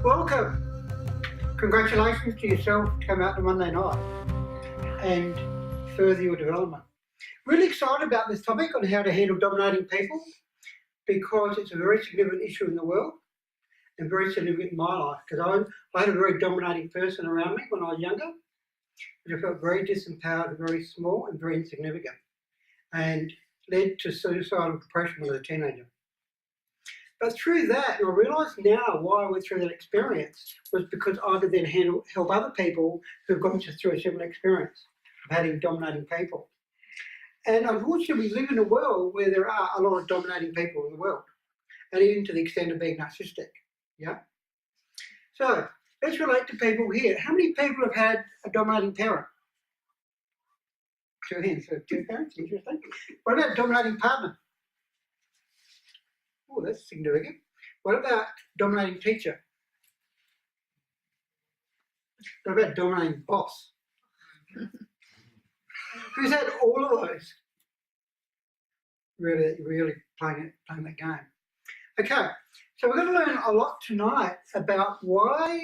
Welcome. Congratulations to yourself to come out on Monday night and further your development. Really excited about this topic on how to handle dominating people because it's a very significant issue in the world and very significant in my life because I had a very dominating person around me when I was younger, which I felt very disempowered, very small and very insignificant, and led to suicidal depression when I was a teenager. But through that, and I realise now why I went through that experience was because I could then help other people who've gone through a similar experience of having dominating people. And unfortunately, we live in a world where there are a lot of dominating people in the world, and even to the extent of being narcissistic. Yeah. So let's relate to people here. How many people have had a dominating parent? Two hands. So two parents. Interesting. What about dominating partner? Oh, that's significant. What about dominating teacher? What about dominating boss? Who's had all of those? Really playing that game. Okay, so we're going to learn a lot tonight about why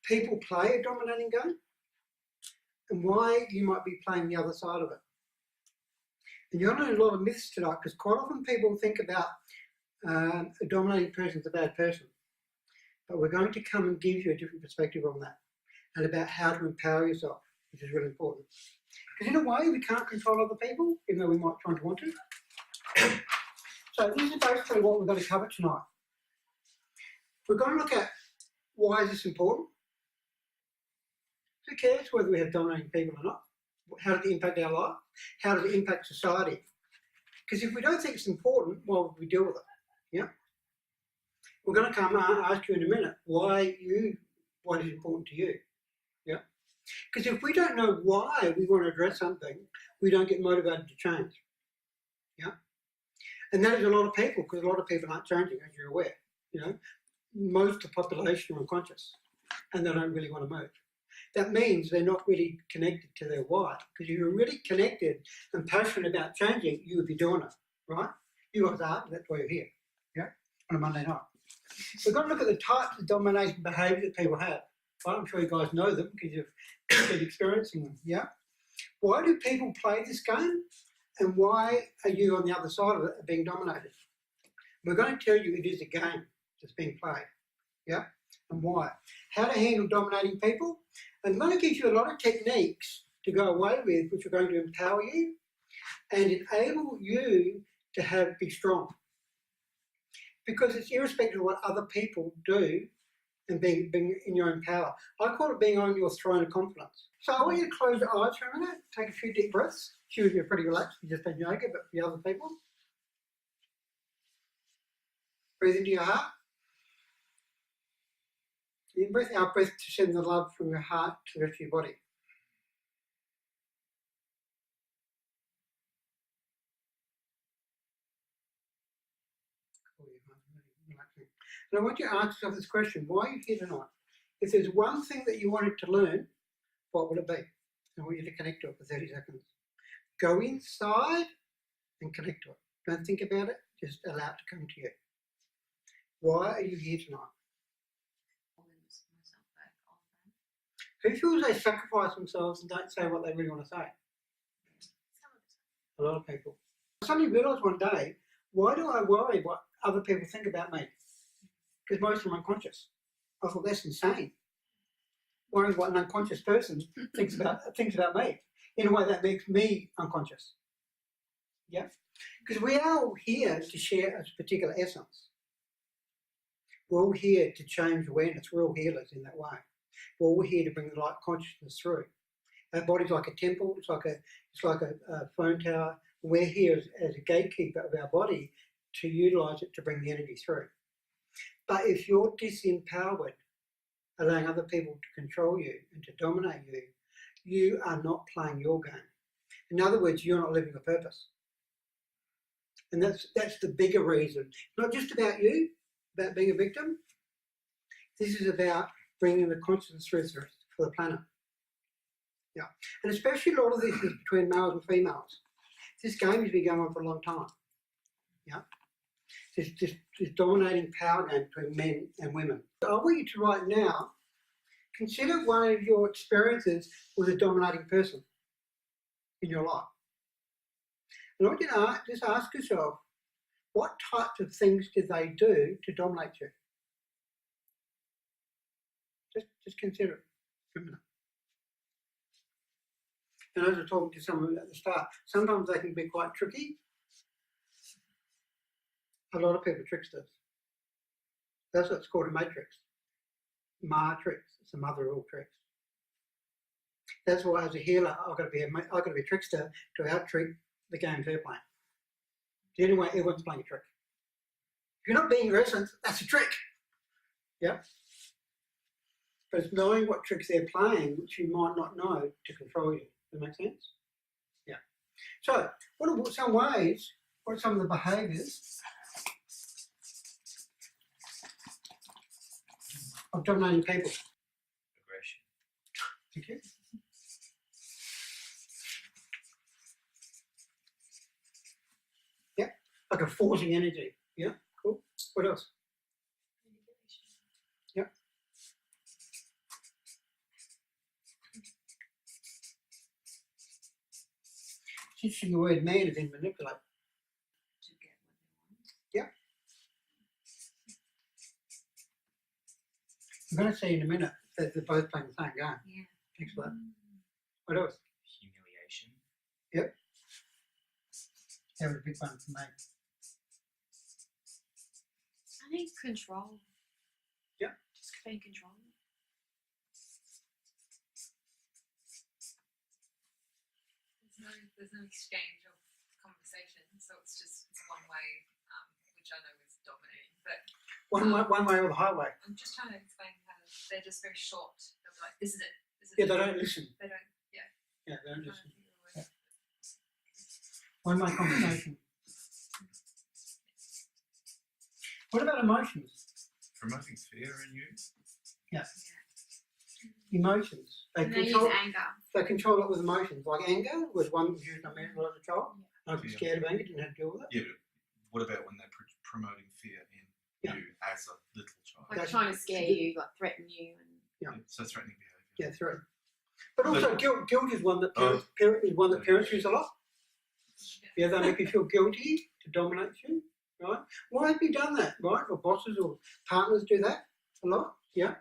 people play a dominating game and why you might be playing the other side of it. And you're going to learn a lot of myths tonight because quite often people think about a dominating person is a bad person. But we're going to come and give you a different perspective on that and about how to empower yourself, which is really important. Because in a way, we can't control other people, even though we might try to want to. So this is basically what we're going to cover tonight. We're going to look at why is this important? Who cares whether we have dominating people or not? How does it impact our life? How does it impact society? Because if we don't think it's important, why would we deal with it? Yeah. We're going to come and ask you in a minute what is important to you. Yeah. Because if we don't know why we want to address something, we don't get motivated to change. Yeah. And that is a lot of people, because a lot of people aren't changing, as you're aware. You know, most of the population are unconscious and they don't really want to move. That means they're not really connected to their why. Because if you're really connected and passionate about changing, you would be doing it, right? You guys are, that's why you're here, yeah, on a Monday night. We've got to look at the types of domination behaviour that people have. Right? I'm sure you guys know them because you've been experiencing them, yeah? Why do people play this game? And why are you on the other side of it being dominated? We're going to tell you it is a game that's being played, yeah? And why. How to handle dominating people. And I'm going to give you a lot of techniques to go away with, which are going to empower you and enable you to be strong. Because it's irrespective of what other people do and being in your own power. I call it being on your throne of confidence. So I want you to close your eyes for a minute, take a few deep breaths. Sure, you're pretty relaxed, you just had yoga, but for the other people. Breathe into your heart. In breath out, breath to send the love from your heart to the rest of your body. And I want you to ask yourself this question, why are you here tonight? If there's one thing that you wanted to learn, what would it be? I want you to connect to it for 30 seconds. Go inside and connect to it. Don't think about it, just allow it to come to you. Why are you here tonight? Who feels they sacrifice themselves and don't say what they really want to say? A lot of people. I suddenly realised one day, why do I worry what other people think about me? Because most of them are unconscious. I thought that's insane. Worrying what an unconscious person thinks about me. In a way that makes me unconscious. Yeah? Because we are all here to share a particular essence. We're all here to change awareness. We're all healers in that way. We're all here to bring the light consciousness through. Our body's like a temple. It's like a phone tower. We're here as a gatekeeper of our body to utilise it to bring the energy through. But if you're disempowered, allowing other people to control you and to dominate you, you are not playing your game. In other words, you're not living a purpose. And that's the bigger reason. Not just about you, about being a victim. This is about bringing the consciousness through for the planet. Yeah. And especially a lot of this is between males and females. This game has been going on for a long time. Yeah. this dominating power game between men and women. I want you to right now consider one of your experiences with a dominating person in your life. And I want you to just ask yourself, what types of things did they do to dominate you? Just consider it for a minute. And as I was talking to someone at the start, sometimes they can be quite tricky. A lot of people are tricksters. That's what's called a matrix. Matrix. It's the mother of all tricks. That's why, as a healer, I've got to be a trickster to out-trick the games they're playing. The only way everyone's playing a trick. If you're not being your essence, that's a trick. Yeah. But it's knowing what tricks they're playing, which you might not know, to control you. Does that make sense? Yeah. So, what are some ways? What are some of the behaviours of dominating people? Aggression. Thank you. Yeah, like a forcing energy. Yeah, cool. What else? Yeah. It's interesting the word man is in manipulate. To get what they want. Yeah. I'm going to say in a minute that they're both playing the same game. Yeah. Thanks for that. What else? Humiliation. Yep. That was a big one for me. I think control. Yeah. Just being control. There's no exchange of conversation, so it's one way, which I know is dominating. But One way or the highway. I'm just trying to explain how they're just very short. They'll be like, "This is it. This is Yeah, it." they don't listen. They don't. Yeah. Yeah, they don't I'm trying listen. to think of the word. One way conversation. What about emotions? Promoting fear in you. Emotions. They And they use control. anger. They control it with emotions. Like anger was one that was used on me as well as a child. I was Yeah. scared of anger, didn't have to deal with it. Yeah, but what about when they're promoting fear in Yeah. you as a little child? Like That's- trying to scare you, like threaten you. And Yeah. So threatening behaviour. Yeah, three. But also guilt is one that Oh. parents use a lot. Yeah, they make you feel guilty to dominate you, right? Why have you done that, right? Or bosses or partners do that a lot. Yeah.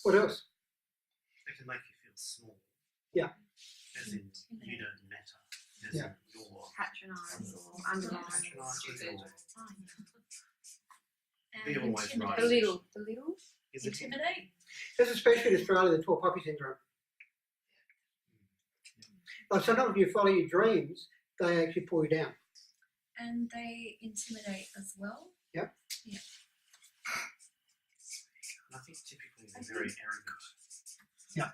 What else? They can make you feel small. Yeah. As in, you don't matter. As Yeah. in, you're patronise or undermine. patronising or And Be always intimidate. right. Belittle. is it Intimidate. There's especially in Australia the tall poppy syndrome. Like sometimes if you follow your dreams, they actually pull you down. And they intimidate as well. And I think typically they're very arrogant. Yeah,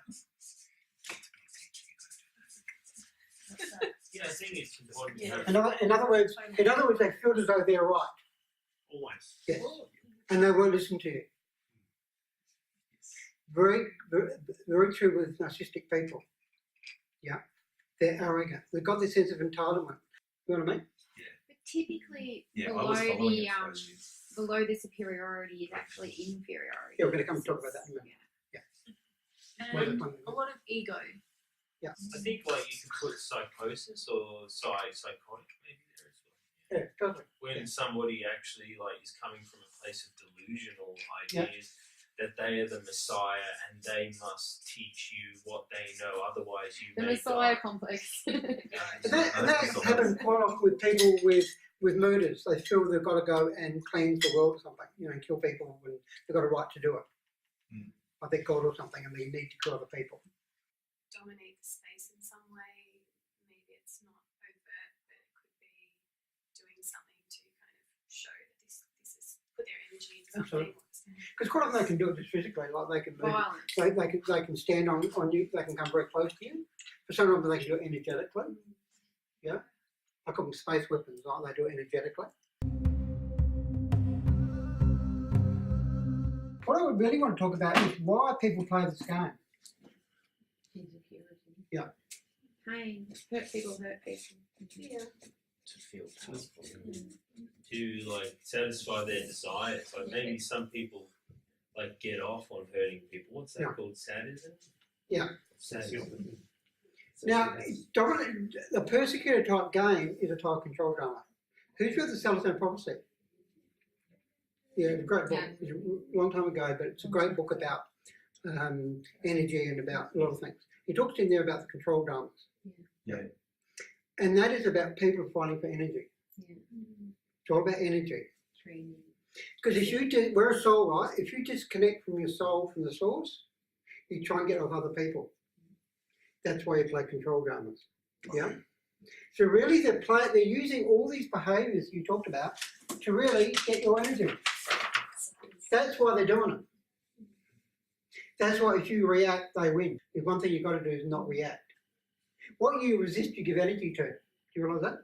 I think it's important to Yeah. have In other words, they feel as though they're right. Always. Yes. And they won't listen to you. Very, very, very true with narcissistic people. Yeah. They're arrogant. They've got this sense of entitlement. You know what I mean? But typically, Yeah, I below was following the it for those years. below the superiority is actually inferiority. Yeah, we're going to come and talk about that in a minute. Where's the And point? a lot of ego. I think like you can put psychosis or psychotic maybe there as well. Yeah, totally. When somebody actually like is coming from a place of delusional ideas that they are the Messiah and they must teach you what they know, otherwise you The may Messiah die. complex. And that happens quite often with people with murders. They feel they've got to go and cleanse the world or something, and kill people when they've got a right to do it. Like they're God or something and they need to kill other people. Dominate the space in some way. Maybe it's not overt, but it could be doing something to kind of show that this is put their energy into something. Because quite often they can do it just physically, like they can move. Violence. They can stand on you, they can come very close to you. But sometimes they can do it energetically. Yeah. I call them space weapons, like they do it energetically. What I would really want to talk about is why people play this game. Insecurity. Yeah. Pain. Hurt people hurt people. Yeah. to feel powerful. to like satisfy their desires. Like maybe some people like get off on hurting people. What's that Yeah. called? Sadism? Yeah. Sadism. Now, dominant, the persecutor type game is a type of control drama. Who's read the Celestine Prophecy? Yeah, it's a great book. Yeah. It's a long time ago, but it's a great book about energy and about a lot of things. He talks in there about the control dramas. Yeah. And that is about people fighting for energy. Yeah. It's all about energy. Training. Because if you we're a soul, right? If you disconnect from your soul from the source, you try and get off other people. That's why you play control dramas. Yeah. So really, they're using all these behaviours you talked about to really get your energy. That's why they're doing it. That's why if you react, they win. The one thing you've got to do is not react. What you resist, you give energy to. Do you realise that?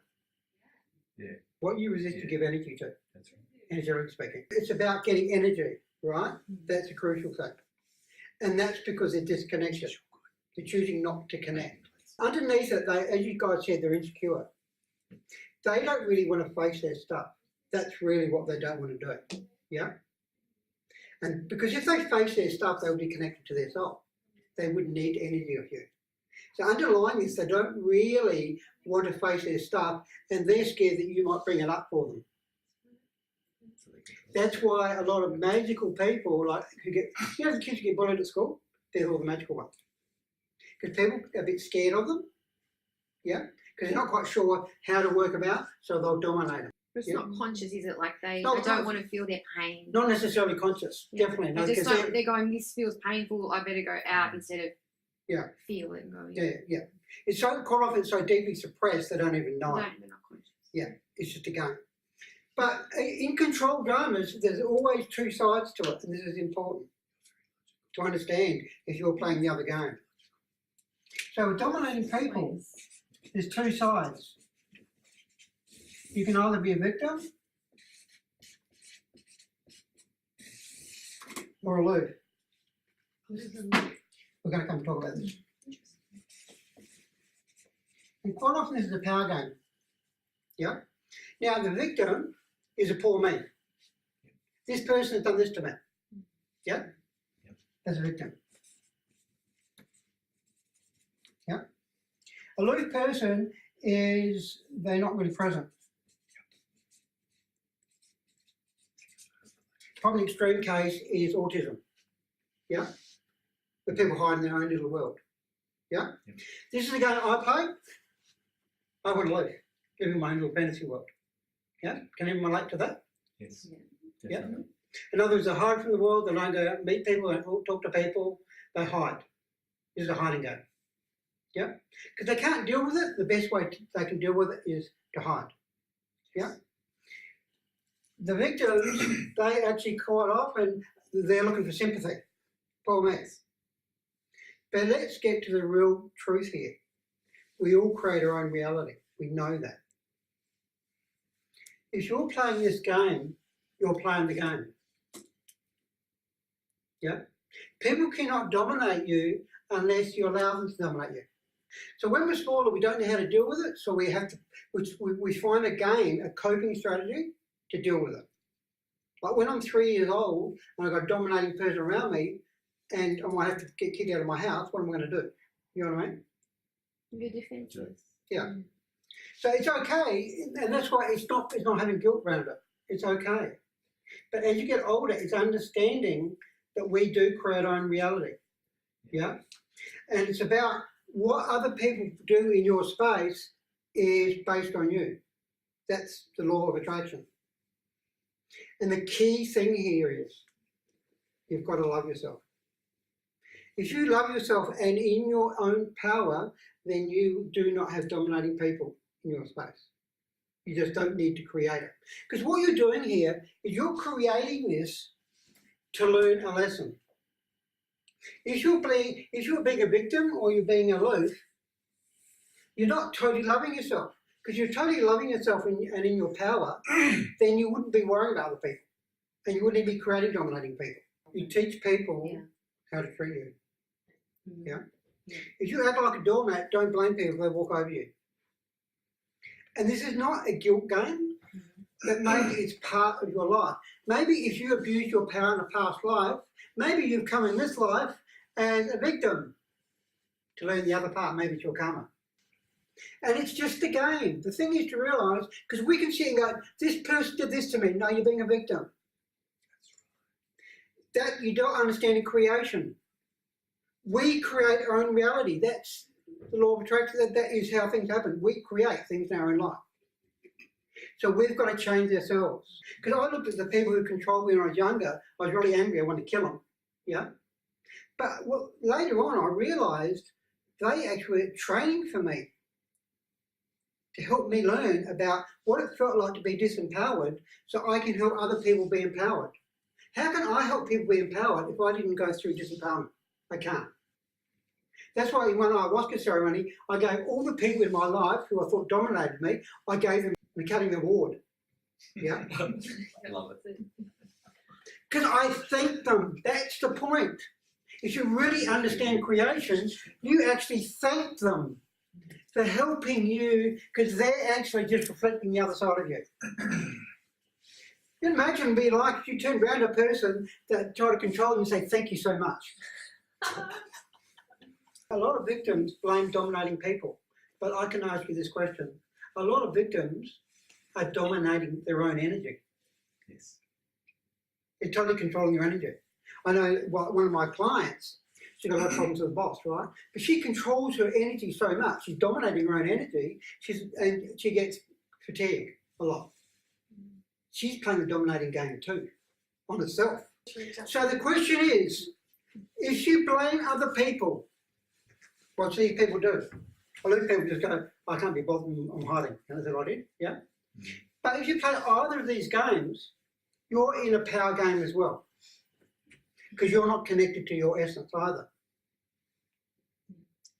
Yeah. What you resist, Yeah. you give energy to. That's right. Energetically speaking. It's about getting energy, right? That's a crucial thing. And that's because they're disconnected. They're choosing not to connect. Underneath it, they, as you guys said, they're insecure. They don't really want to face their stuff. That's really what they don't want to do. Yeah? And because if they face their stuff, they would be connected to their soul. They wouldn't need energy of you. So underlying this, they don't really want to face their stuff, and they're scared that you might bring it up for them. That's why a lot of magical people, like who get, you know, the kids who get bullied at school, they're all the magical ones. Because people are a bit scared of them, yeah, because they're not quite sure how to work about, so they'll dominate them. But it's Yeah. not conscious, is it? Like they No, don't want to feel their pain. Not necessarily conscious, Yeah. definitely. No, They're just because like, they're going, this feels painful, I better go out instead of Yeah. feel it and going. yeah. It's so quite often it's so deeply suppressed they don't even know it. No, they're not conscious. It's just a game. But in control dramas, there's always two sides to it, and this is important to understand if you're playing the other game. So with dominating people, there's two sides. You can either be a victim or aloof. We're going to come talk about this. And quite often this is a power game. Yeah? Now the victim is a poor me. This person has done this to me. Yeah? As a victim. Yeah? A aloof person is they're not really present. Probably extreme case is autism. Yeah? Where people hide in their own little world. Yeah? This is the game I play. I want to live. Live in my own little fantasy world. Yeah? Can anyone relate to that? Yes. Yeah. Definitely. In other words, they hide from the world, they don't go out and meet people, they don't talk to people, they hide. This is a hiding game. Yeah? Because they can't deal with it, the best way they can deal with it is to hide. Yeah? The victims, they actually quite often, they're looking for sympathy. Poor me. But let's get to the real truth here. We all create our own reality. We know that. If you're playing this game, you're playing the game. Yeah? People cannot dominate you unless you allow them to dominate you. So when we're smaller, we don't know how to deal with it, so we have to, we find a game, a coping strategy to deal with it. Like when I'm 3 years old and I've got a dominating person around me and I might have to get kicked out of my house, what am I going to do? You know what I mean? Your defenses. Yeah. So it's okay, and that's why it's not having guilt around it. It's okay. But as you get older, it's understanding that we do create our own reality. Yeah? And it's about what other people do in your space is based on you. That's the law of attraction. And the key thing here is you've got to love yourself. If you love yourself and in your own power, then you do not have dominating people in your space. You just don't need to create it. Because what you're doing here is you're creating this to learn a lesson. If you're being a victim or you're being aloof, you're not totally loving yourself. Because you're totally loving yourself and in your power, then you wouldn't be worrying about other people. And you wouldn't be creating dominating people. You teach people how to treat you. Yeah? If you act like a doormat, don't blame people if they walk over you. And this is not a guilt game, but maybe it's part of your life. Maybe if you abused your power in a past life, maybe you've come in this life as a victim to learn the other part, maybe it's your karma. And it's just a game. The thing is to realise, because we can sit and go, this person did this to me. No, you're being a victim. That you don't understand in creation. We create our own reality. That's the law of attraction. That is how things happen. We create things in our own life. So we've got to change ourselves. Because I looked at the people who controlled me when I was younger. I was really angry. I wanted to kill them. Yeah. But later on, I realised they actually were training for me to help me learn about what it felt like to be disempowered so I can help other people be empowered. How can I help people be empowered if I didn't go through disempowerment? I can't. That's why in one ayahuasca ceremony, I gave all the people in my life who I thought dominated me, I gave them an Academy Award. Yeah? I love it. Because I thank them. That's the point. If you really understand creation, you actually thank them for helping you, because they're actually just reflecting the other side of you. Imagine being like if you turn around a person that tried to control you and say, thank you so much. A lot of victims blame dominating people, but I can ask you this question. A lot of victims are dominating their own energy. Yes. They're totally controlling your energy. I know one of my clients, she got a lot of problems with the boss, right? But she controls her energy so much. She's dominating her own energy, and she gets fatigued a lot. She's playing the dominating game too, on herself. So the question is, if you blame other people, what these people do? A lot of people just go, I can't be bothered, I'm hiding. That's what I did, yeah? But if you play either of these games, you're in a power game as well. Because you're not connected to your essence either.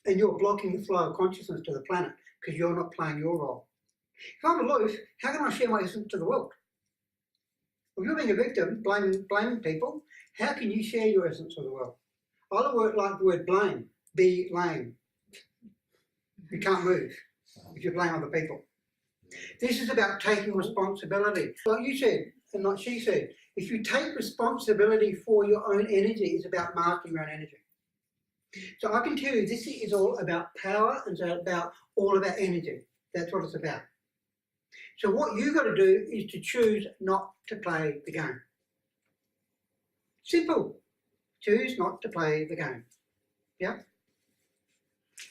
And you're blocking the flow of consciousness to the planet because you're not playing your role. If I'm aloof, how can I share my essence to the world? If you're being a victim, blaming people, how can you share your essence with the world? I like the word blame, be lame. You can't move if you blame other people. This is about taking responsibility. Like you said, and like she said, if you take responsibility for your own energy, it's about mastering your own energy. So I can tell you this is all about power and it's about all about energy. That's what it's about. So what you've got to do is to choose not to play the game. Simple. Choose not to play the game. Yeah?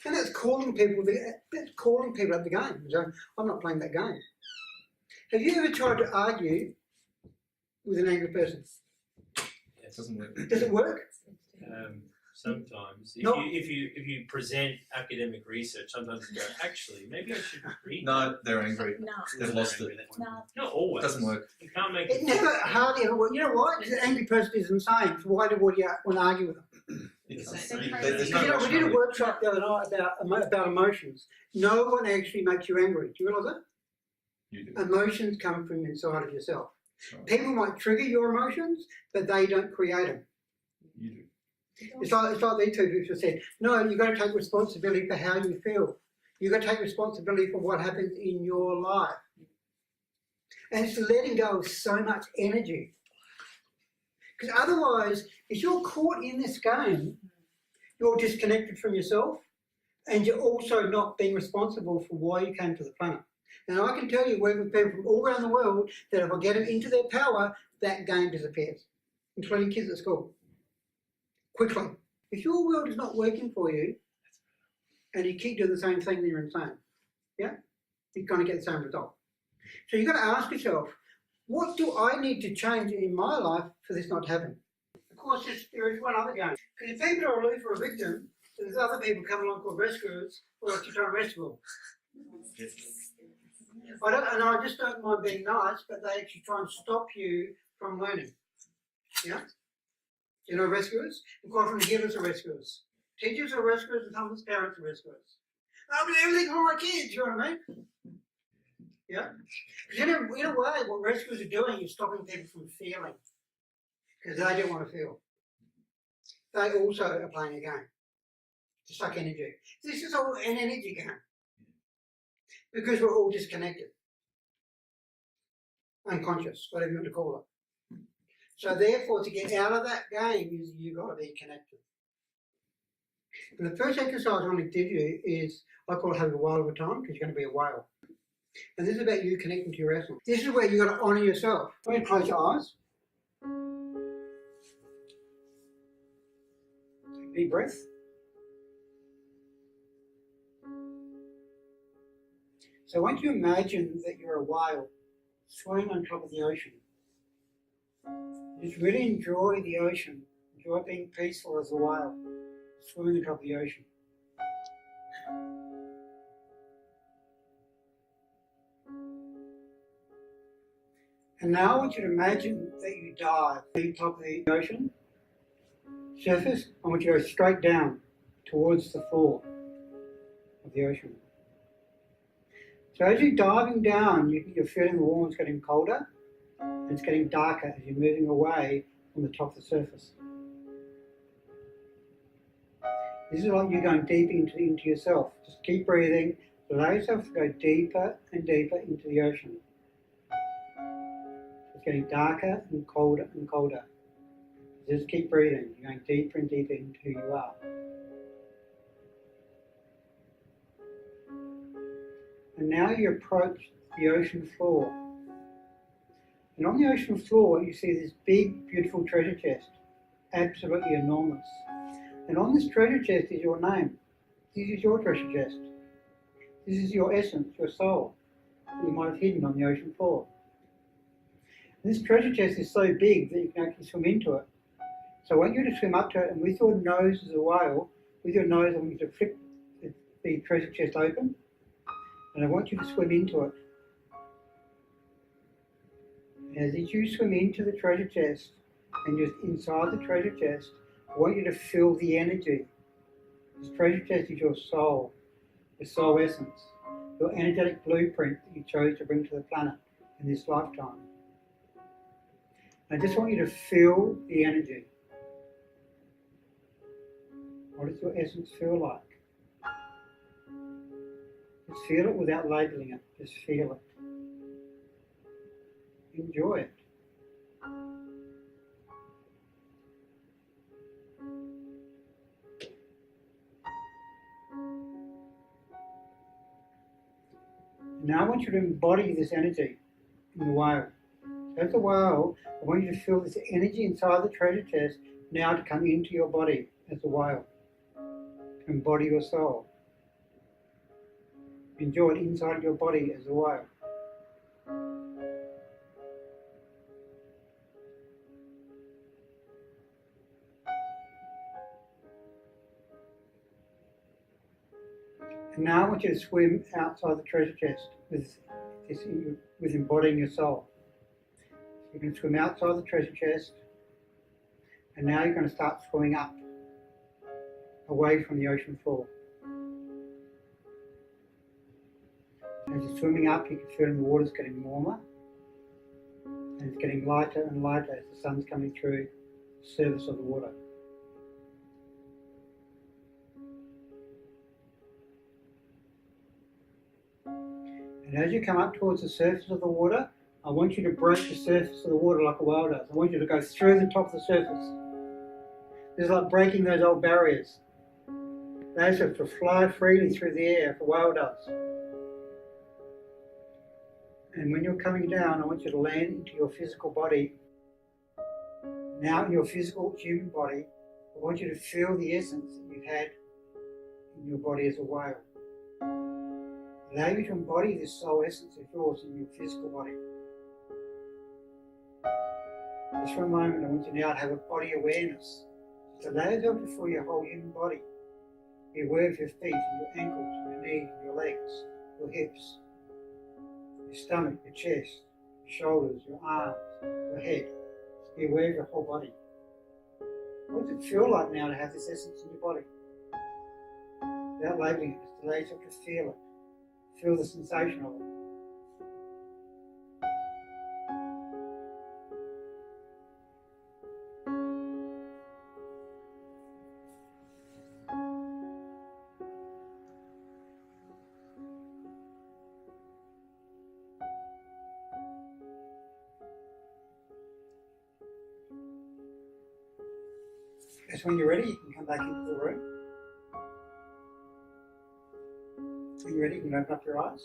And that's calling people at the game. So I'm not playing that game. Have you ever tried to argue with an angry person? It doesn't work. Does it work? Sometimes, No. if you present academic research, sometimes you go, actually, maybe I should read. No, they're angry. No, They've lost it. no. Not always. It doesn't work. You can't make It never, hardly ever works. You know why? Because an angry person is insane. So why would you want to argue with them? It's It's the the same. same. There's You no know, we did a rationality. workshop the other night about emotions. No one actually makes you angry. Do you realise that? You do. Emotions come from inside of yourself. Right. People might trigger your emotions, but they don't create them. You do. It's like these two people said, no, you've got to take responsibility for how you feel. You've got to take responsibility for what happens in your life. And it's letting go of so much energy. Because otherwise, if you're caught in this game, you're disconnected from yourself and you're also not being responsible for why you came to the planet. And I can tell you, working with people from all around the world, that if I get them into their power, that game disappears, including kids at school. Quickly. If your world is not working for you and you keep doing the same thing, then you're insane. Yeah? You're going to get the same result. So you've got to ask yourself, what do I need to change in my life for this not to happen? Of course, there is one other game. Because if people are aloof or a victim, there's other people coming along called rescuers who are to try and rescue them. I just don't mind being nice, but they actually try and stop you from learning. Yeah? You know, rescuers? And quite often healers are rescuers. Teachers are rescuers and sometimes parents are rescuers. I'll do everything for my kids, you know what I mean? Yeah? Because in a way, what rescuers are doing is stopping people from feeling. Because they don't want to feel. They also are playing a game to suck energy. This is all an energy game. Because we're all disconnected. Unconscious, whatever you want to call it. So therefore, to get out of that game, you've got to be connected. And the first exercise I want to give you is, I call it having a whale of a time, because you're going to be a whale. And this is about you connecting to your essence. This is where you've got to honour yourself. I want you to close your eyes. Deep breath. So I want you to imagine that you're a whale swimming on top of the ocean. Just really enjoy the ocean. Enjoy being peaceful as a whale, swimming on top of the ocean. And now I want you to imagine that you dive at the top of the ocean surface. I want you to go straight down towards the floor of the ocean. So as you're diving down, you're feeling the water's getting colder and it's getting darker as you're moving away from the top of the surface. This is like you're going deeper into yourself. Just keep breathing. Allow yourself to go deeper and deeper into the ocean. It's getting darker and colder and colder. Just keep breathing. You're going deeper and deeper into who you are. And now you approach the ocean floor. And on the ocean floor, you see this big, beautiful treasure chest. Absolutely enormous. And on this treasure chest is your name. This is your treasure chest. This is your essence, your soul, that you might have hidden on the ocean floor. And this treasure chest is so big that you can actually swim into it. So I want you to swim up to it, and with your nose as a whale, with your nose I want you to flip the treasure chest open, and I want you to swim into it. As you swim into the treasure chest, and you're inside the treasure chest, I want you to feel the energy. This treasure chest is your soul essence, your energetic blueprint that you chose to bring to the planet in this lifetime. I just want you to feel the energy. What does your essence feel like? Just feel it without labeling it. Just feel it. Enjoy it. Now I want you to embody this energy in the whale. So as a whale, I want you to feel this energy inside the treasure chest now to come into your body as a whale. To embody your soul. Enjoy it inside your body as a whale. And now I want you to swim outside the treasure chest with embodying your soul. You can swim outside the treasure chest, and now you're going to start swimming up, away from the ocean floor. As you're swimming up, you can feel the water's getting warmer, and it's getting lighter and lighter as the sun's coming through the surface of the water. And as you come up towards the surface of the water, I want you to break the surface of the water like a whale does. I want you to go through the top of the surface. This is like breaking those old barriers. They have to fly freely through the air, like a whale does. And when you're coming down, I want you to land into your physical body. Now in your physical human body, I want you to feel the essence that you've had in your body as a whale. Allow you to embody this soul essence of yours in your physical body. Just for a moment, I want you now to have a body awareness. Just allow yourself to feel your whole human body. Be aware of your feet and your ankles, your knees, your legs, your hips, your stomach, your chest, your shoulders, your arms, your head. Just be aware of your whole body. What does it feel like now to have this essence in your body? Without labeling it, just allow yourself to feel it. Feel the sensation of it. Because when you're ready, you can come back into the room. When you're ready, you can open up your eyes.